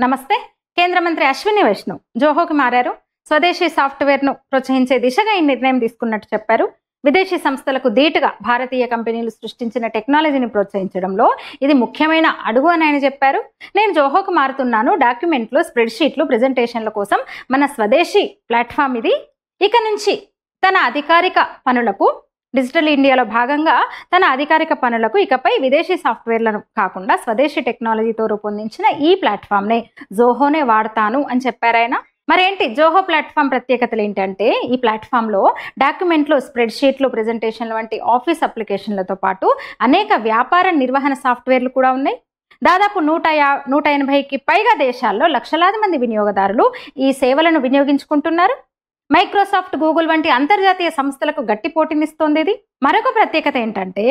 నమస్తే. కేంద్ర మంత్రి అశ్విని వైష్ణవ్ జోహోకి మారారు. స్వదేశీ సాఫ్ట్వేర్ను ప్రోత్సహించే దిశగా ఈ నిర్ణయం తీసుకున్నట్టు చెప్పారు. విదేశీ సంస్థలకు ధీటుగా భారతీయ కంపెనీలు సృష్టించిన టెక్నాలజీని ప్రోత్సహించడంలో ఇది ముఖ్యమైన అడుగు అని ఆయన చెప్పారు. నేను జోహోకి మారుతున్నాను. డాక్యుమెంట్లు, స్ప్రెడ్షీట్లు, ప్రెజెంటేషన్ల కోసం మన స్వదేశీ ప్లాట్ఫామ్ ఇది. ఇక నుంచి తన అధికారిక పనులకు, డిజిటల్ ఇండియాలో భాగంగా తన అధికారిక పనులకు ఇకపై విదేశీ సాఫ్ట్వేర్లను కాకుండా స్వదేశీ టెక్నాలజీతో రూపొందించిన ఈ ప్లాట్ఫామ్నే, జోహోనే వాడతాను అని చెప్పారు ఆయన. మరేంటి జోహో ప్లాట్ఫామ్ ప్రత్యేకతలు ఏంటంటే, ఈ ప్లాట్ఫామ్లో డాక్యుమెంట్లు, స్ప్రెడ్షీట్లు, ప్రెజెంటేషన్లు వంటి ఆఫీస్ అప్లికేషన్లతో పాటు అనేక వ్యాపార నిర్వహణ సాఫ్ట్వేర్లు కూడా ఉన్నాయి. దాదాపు 180కి పైగా దేశాల్లో లక్షలాది మంది వినియోగదారులు ఈ సేవలను వినియోగించుకుంటున్నారు. మైక్రోసాఫ్ట్, గూగుల్ వంటి అంతర్జాతీయ సంస్థలకు గట్టి పోటీనిస్తోంది ఇది. మరొక ప్రత్యేకత ఏంటంటే,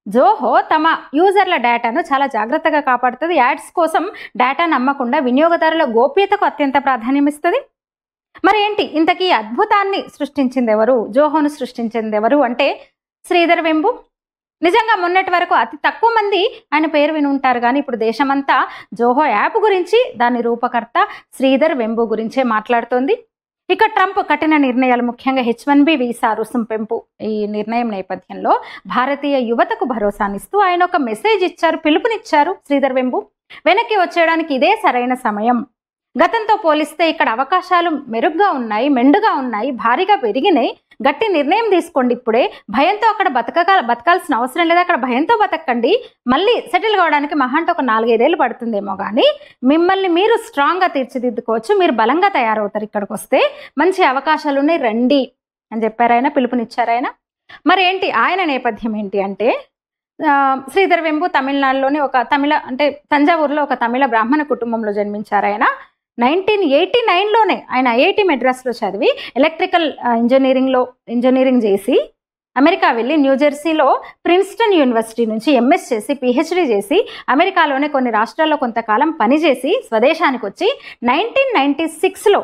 జోహో తమ యూజర్ల డేటాను చాలా జాగ్రత్తగా కాపాడుతుంది. యాడ్స్ కోసం డేటాను అమ్మకుండా వినియోగదారుల గోప్యతకు అత్యంత ప్రాధాన్యం ఇస్తుంది. మరి ఏంటి ఇంతకీ అద్భుతాన్ని సృష్టించింది ఎవరు, జోహోను సృష్టించింది ఎవరు అంటే శ్రీధర్ వెంబు. నిజంగా మొన్నటి వరకు అతి తక్కువ మంది ఆయన పేరు విని ఉంటారు, కానీ ఇప్పుడు దేశమంతా జోహో యాప్ గురించి, దాని రూపకర్త శ్రీధర్ వెంబు గురించే మాట్లాడుతోంది. ఇక ట్రంప్ కఠిన నిర్ణయాలు, ముఖ్యంగా H1B వీసా రుసుం పెంపు, ఈ నిర్ణయం నేపథ్యంలో భారతీయ యువతకు భరోసానిస్తూ ఆయన ఒక మెసేజ్ ఇచ్చారు, పిలుపునిచ్చారు శ్రీధర్ వెంబు. వెనక్కి వచ్చేయడానికి ఇదే సరైన సమయం. గతంతో పోలిస్తే ఇక్కడ అవకాశాలు మెరుగ్గా ఉన్నాయి, మెండుగా ఉన్నాయి, భారీగా పెరిగినాయి. గట్టి నిర్ణయం తీసుకోండి ఇప్పుడే. భయంతో అక్కడ బతకాల్సిన అవసరం లేదు. అక్కడ భయంతో బతకండి. మళ్ళీ సెటిల్ కావడానికి మహా అంటే ఒక 4-5 ఏళ్ళు పడుతుందేమో, కానీ మిమ్మల్ని మీరు స్ట్రాంగ్గా తీర్చిదిద్దుకోవచ్చు. మీరు బలంగా తయారవుతారు. ఇక్కడికి వస్తే మంచి అవకాశాలు ఉన్నాయి, రండి అని చెప్పారు ఆయన, పిలుపునిచ్చారు ఆయన. మరి ఏంటి ఆయన నేపథ్యం ఏంటి అంటే, శ్రీధర్ వెంబు తమిళనాడులోని అంటే తంజావూరులో ఒక తమిళ బ్రాహ్మణ కుటుంబంలో జన్మించారు ఆయన. 1989లోనే ఆయన IIT మెడ్రాస్లో చదివి ఎలక్ట్రికల్ ఇంజనీరింగ్ చేసి అమెరికా వెళ్ళి న్యూజెర్సీలో ప్రిన్స్టన్ యూనివర్సిటీ నుంచి MS చేసి PhD చేసి అమెరికాలోనే కొన్ని రాష్ట్రాల్లో కొంతకాలం పనిచేసి స్వదేశానికి వచ్చి 1996లో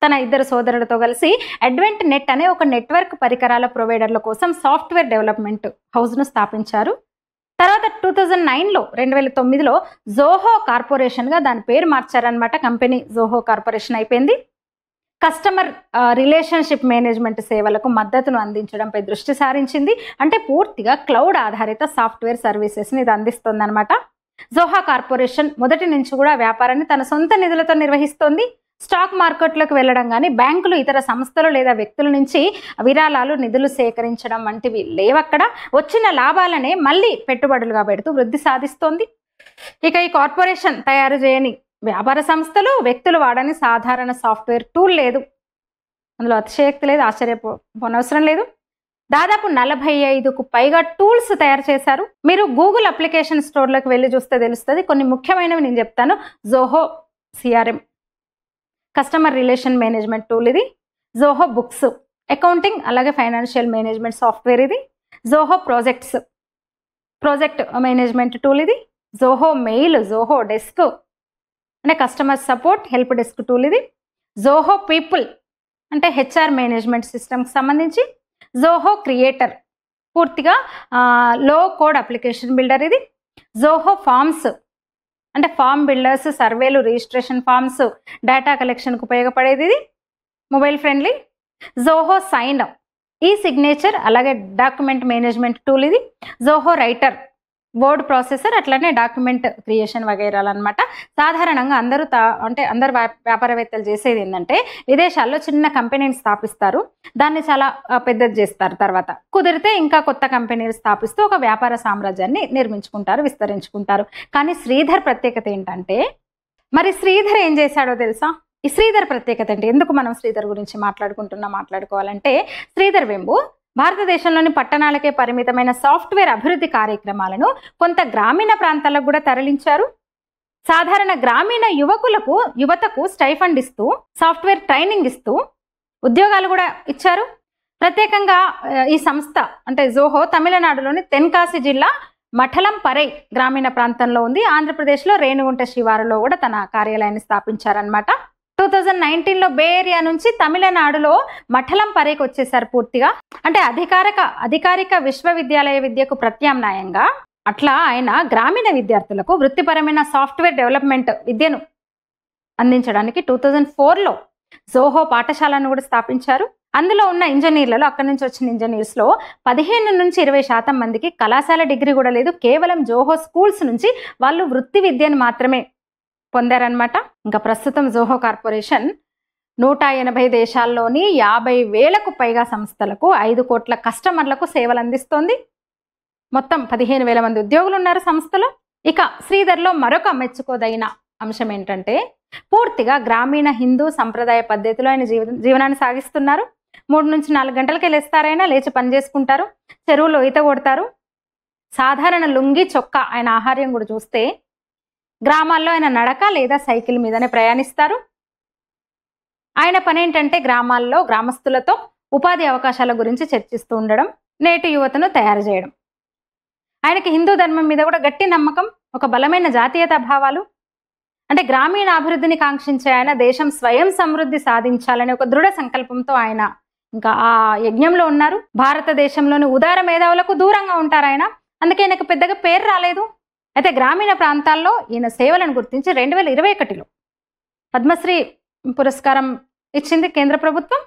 తన 2 సోదరులతో కలిసి అడ్వెంట్ నెట్ అనే ఒక నెట్వర్క్ పరికరాల ప్రొవైడర్ల కోసం సాఫ్ట్వేర్ డెవలప్మెంట్ హౌస్ను స్థాపించారు. తర్వాత 2009లో జోహో కార్పొరేషన్గా దాని పేరు మార్చారనమాట. కంపెనీ జోహో కార్పొరేషన్ అయిపోయింది. కస్టమర్ రిలేషన్షిప్ మేనేజ్మెంట్ సేవలకు మద్దతును అందించడంపై దృష్టి సారించింది. అంటే పూర్తిగా క్లౌడ్ ఆధారిత సాఫ్ట్వేర్ సర్వీసెస్ని ఇది అందిస్తోందనమాట. జోహో కార్పొరేషన్ మొదటి నుంచి కూడా వ్యాపారాన్ని తన సొంత నిధులతో నిర్వహిస్తోంది. స్టాక్ మార్కెట్లోకి వెళ్ళడం కానీ, బ్యాంకులు, ఇతర సంస్థలు లేదా వ్యక్తుల నుంచి విరాళాలు, నిధులు సేకరించడం వంటివి లేవక్కడ. వచ్చిన లాభాలనే మళ్ళీ పెట్టుబడులుగా పెడుతూ వృద్ధి సాధిస్తోంది. ఇక ఈ కార్పొరేషన్ తయారు చేయని వ్యాపార సంస్థలు, వ్యక్తులు వాడని సాధారణ సాఫ్ట్వేర్ టూల్ లేదు. అందులో అతిశయోక్తి లేదు, ఆశ్చర్యపోనవసరం లేదు. దాదాపు 45కు పైగా టూల్స్ తయారు చేశారు. మీరు గూగుల్ అప్లికేషన్ స్టోర్లోకి వెళ్ళి చూస్తే తెలుస్తుంది. కొన్ని ముఖ్యమైనవి నేను చెప్తాను. Zoho CRM, customer relation management tool ఇది. జోహో బుక్స్, అకౌంటింగ్ అలాగే ఫైనాన్షియల్ మేనేజ్మెంట్ సాఫ్ట్వేర్ ఇది. జోహో ప్రాజెక్ట్ మేనేజ్మెంట్ టూల్ ఇది. జోహో మెయిల్, జోహో డెస్క్ అంటే customer support help desk tool ఇది. జోహో పీపుల్ అంటే HR మేనేజ్మెంట్ సిస్టమ్కి సంబంధించి. జోహో క్రియేటర్ పూర్తిగా లో కోడ్ అప్లికేషన్ బిల్డర్ ఇది. జోహో ఫార్మ్స్ అంటే ఫామ్ బిల్డర్స్, సర్వేలు, రిజిస్ట్రేషన్ ఫామ్స్, డేటా కలెక్షన్కు ఉపయోగపడేది ఇది, mobile friendly. Zoho sign, signature అలాగే డాక్యుమెంట్ మేనేజ్మెంట్ టూల్ ఇది. జోహో రైటర్, వర్డ్ ప్రాసెసర్, అట్లనే డాక్యుమెంట్ క్రియేషన్ వగైరాలు అనమాట. సాధారణంగా అందరూ వ్యాపారవేత్తలు చేసేది ఏంటంటే, విదేశాల్లో చిన్న కంపెనీని స్థాపిస్తారు, దాన్ని చాలా పెద్దది చేస్తారు. తర్వాత కుదిరితే ఇంకా కొత్త కంపెనీలు స్థాపిస్తూ ఒక వ్యాపార సామ్రాజ్యాన్ని నిర్మించుకుంటారు, విస్తరించుకుంటారు. కానీ శ్రీధర్ ప్రత్యేకత ఏంటంటే, మరి శ్రీధర్ ఏం చేశాడో తెలుసా? ఈ శ్రీధర్ ప్రత్యేకత అంటే, ఎందుకు మనం శ్రీధర్ గురించి మాట్లాడుకోవాలంటే, శ్రీధర్ వెంబు భారతదేశంలోని పట్టణాలకే పరిమితమైన సాఫ్ట్వేర్ అభివృద్ధి కార్యక్రమాలను కొంత గ్రామీణ ప్రాంతాలకు కూడా తరలించారు. సాధారణ గ్రామీణ యువతకు స్టైఫండ్ ఇస్తూ, సాఫ్ట్వేర్ ట్రైనింగ్ ఇస్తూ ఉద్యోగాలు కూడా ఇచ్చారు. ప్రత్యేకంగా ఈ సంస్థ అంటే జోహో తమిళనాడులోని తెన్కాసి జిల్లా మఠలంపరై గ్రామీణ ప్రాంతంలో ఉంది. ఆంధ్రప్రదేశ్లో రేణిగుంట శివారులో కూడా తన కార్యాలయాన్ని స్థాపించారనమాట. 2019లో బే ఏరియా నుంచి తమిళనాడులో మఠలంపరైకి వచ్చేసారు పూర్తిగా. అంటే అధికారిక విశ్వవిద్యాలయ విద్యకు ప్రత్యామ్నాయంగా అట్లా ఆయన గ్రామీణ విద్యార్థులకు వృత్తిపరమైన సాఫ్ట్వేర్ డెవలప్మెంట్ విద్యను అందించడానికి 2004లో జోహో పాఠశాలను కూడా స్థాపించారు. అందులో ఉన్న ఇంజనీర్లలో, అక్కడి నుంచి వచ్చిన ఇంజనీర్స్లో 15 నుంచి 20% మందికి కళాశాల డిగ్రీ కూడా లేదు. కేవలం జోహో స్కూల్స్ నుంచి వాళ్ళు వృత్తి విద్యను మాత్రమే పొందారనమాట. ఇంకా ప్రస్తుతం జోహో కార్పొరేషన్ 180 దేశాల్లోని 50,000కు పైగా సంస్థలకు 5 కోట్ల కస్టమర్లకు సేవలు అందిస్తోంది. మొత్తం 15,000 మంది ఉద్యోగులు ఉన్నారు సంస్థలో. ఇక శ్రీధర్లో మరొక మెచ్చుకోదగిన అంశం ఏంటంటే పూర్తిగా గ్రామీణ హిందూ సంప్రదాయ పద్ధతిలో ఆయన జీవనాన్ని సాగిస్తున్నారు. 3 నుంచి 4 గంటలకే లేస్తారైనా, లేచి పని చేసుకుంటారు, చెరువులో ఈత కొడతారు. సాధారణ లుంగి చొక్కా ఆయన ఆహార్యం కూడా చూస్తే గ్రామాల్లో ఆయన నడక లేదా సైకిల్ మీదనే ప్రయాణిస్తారు. ఆయన పని ఏంటంటే గ్రామాల్లో గ్రామస్తులతో ఉపాధి అవకాశాల గురించి చర్చిస్తూ ఉండడం, నేటి యువతను తయారు చేయడం. ఆయనకి హిందూ ధర్మం మీద కూడా గట్టి నమ్మకం, ఒక బలమైన జాతీయతా భావాలు. అంటే గ్రామీణ అభివృద్ధిని కాంక్షించే ఆయన దేశం స్వయం సమృద్ధి సాధించాలనే ఒక దృఢ సంకల్పంతో ఆయన ఇంకా ఆ యజ్ఞంలో ఉన్నారు. భారతదేశంలోని ఉదార మేధావులకు దూరంగా ఉంటారు ఆయన. అందుకే ఆయనకు పెద్దగా పేరు రాలేదు. అయితే గ్రామీణ ప్రాంతాల్లో ఈయన సేవలను గుర్తించి 2021లో పద్మశ్రీ పురస్కారం ఇచ్చింది కేంద్ర ప్రభుత్వం.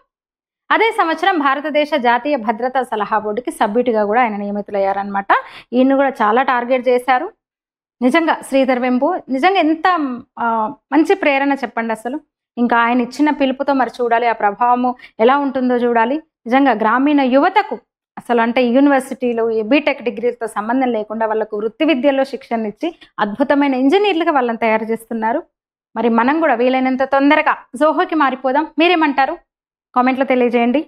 అదే సంవత్సరం భారతదేశ జాతీయ భద్రతా సలహా బోర్డుకి సభ్యుడిగా కూడా ఆయన నియమితులయ్యారనమాట. ఈయన కూడా చాలా టార్గెట్ చేశారు. నిజంగా శ్రీధర్ వెంబు నిజంగా ఎంత మంచి ప్రేరణ చెప్పండి అసలు. ఇంకా ఆయన ఇచ్చిన పిలుపుతో మరి చూడాలి, ఆ ప్రభావము ఎలా ఉంటుందో చూడాలి. నిజంగా గ్రామీణ యువతకు అసలు అంటే యూనివర్సిటీలు, బీటెక్ డిగ్రీలతో సంబంధం లేకుండా వాళ్ళకు వృత్తి విద్యలో శిక్షణ ఇచ్చి అద్భుతమైన ఇంజనీర్లుగా వాళ్ళని తయారు చేస్తున్నారు. మరి మనం కూడా వీలైనంత తొందరగా జోహోకి మారిపోదాం. మీరేమంటారు? కామెంట్లో తెలియజేయండి.